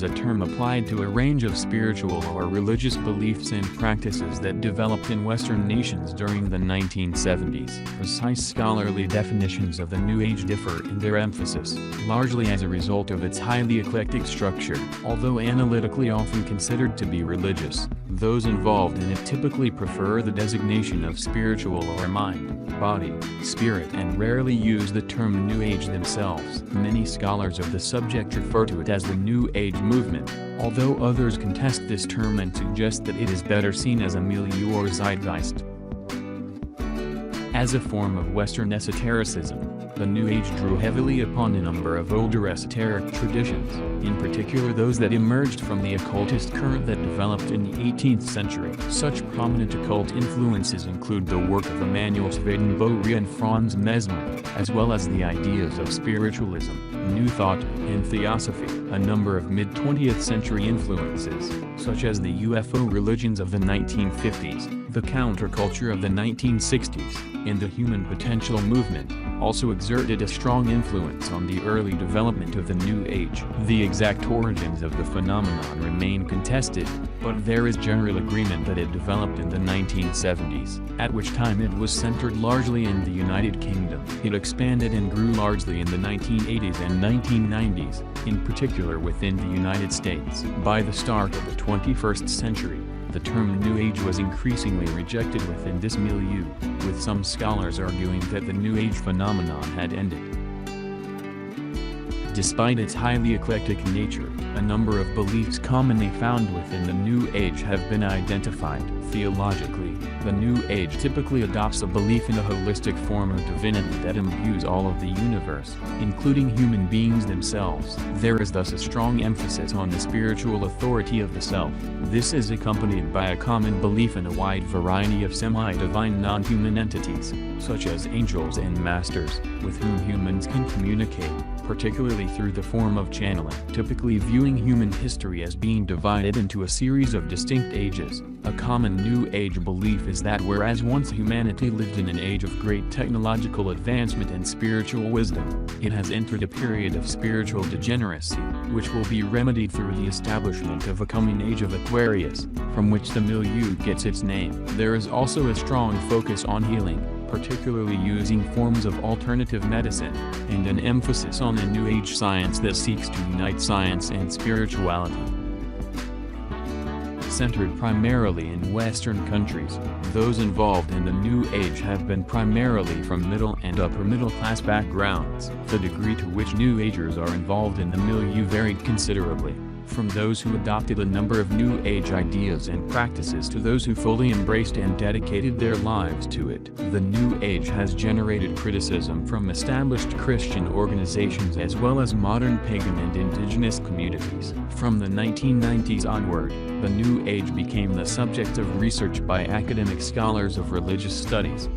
is a term applied to a range of spiritual or religious beliefs and practices that developed in Western nations during the 1970s. Precise scholarly definitions of the New Age differ in their emphasis, largely as a result of its highly eclectic structure. Although analytically often considered to be religious, those involved in it typically prefer the designation of spiritual or mind, body, spirit, and rarely use the term New Age themselves. Many scholars of the subject refer to it as the New Age movement, although others contest this term and suggest that it is better seen as a milieu or zeitgeist. As a form of Western esotericism, the New Age drew heavily upon a number of older esoteric traditions, in particular those that emerged from the occultist current that developed in the 18th century. Such prominent occult influences include the work of Emanuel Swedenborg and Franz Mesmer, as well as the ideas of spiritualism, New Thought, and Theosophy. A number of mid-20th century influences, such as the UFO religions of the 1950s, the counterculture of the 1960s, and the human potential movement, also exerted a strong influence on the early development of the New Age. The exact origins of the phenomenon remain contested, but there is general agreement that it developed in the 1970s, at which time it was centered largely in the United Kingdom. It expanded and grew largely in the 1980s and 1990s, in particular within the United States. By the start of the 21st century, the term New Age was increasingly rejected within this milieu, with some scholars arguing that the New Age phenomenon had ended. Despite its highly eclectic nature, a number of beliefs commonly found within the New Age have been identified. Theologically, the New Age typically adopts a belief in a holistic form of divinity that imbues all of the universe, including human beings themselves. There is thus a strong emphasis on the spiritual authority of the self. This is accompanied by a common belief in a wide variety of semi-divine non-human entities, such as angels and masters, with whom humans can communicate, particularly through the form of channeling. Typically viewing human history as being divided into a series of distinct ages, a common New Age belief is that whereas once humanity lived in an age of great technological advancement and spiritual wisdom, it has entered a period of spiritual degeneracy, which will be remedied through the establishment of a coming age of Aquarius, from which the milieu gets its name. There is also a strong focus on healing, particularly using forms of alternative medicine, and an emphasis on a New Age science that seeks to unite science and spirituality. Centered primarily in Western countries, those involved in the New Age have been primarily from middle and upper middle class backgrounds. The degree to which New Agers are involved in the milieu varied considerably, from those who adopted a number of New Age ideas and practices to those who fully embraced and dedicated their lives to it. The New Age has generated criticism from established Christian organizations as well as modern pagan and indigenous communities. From the 1990s onward, the New Age became the subject of research by academic scholars of religious studies.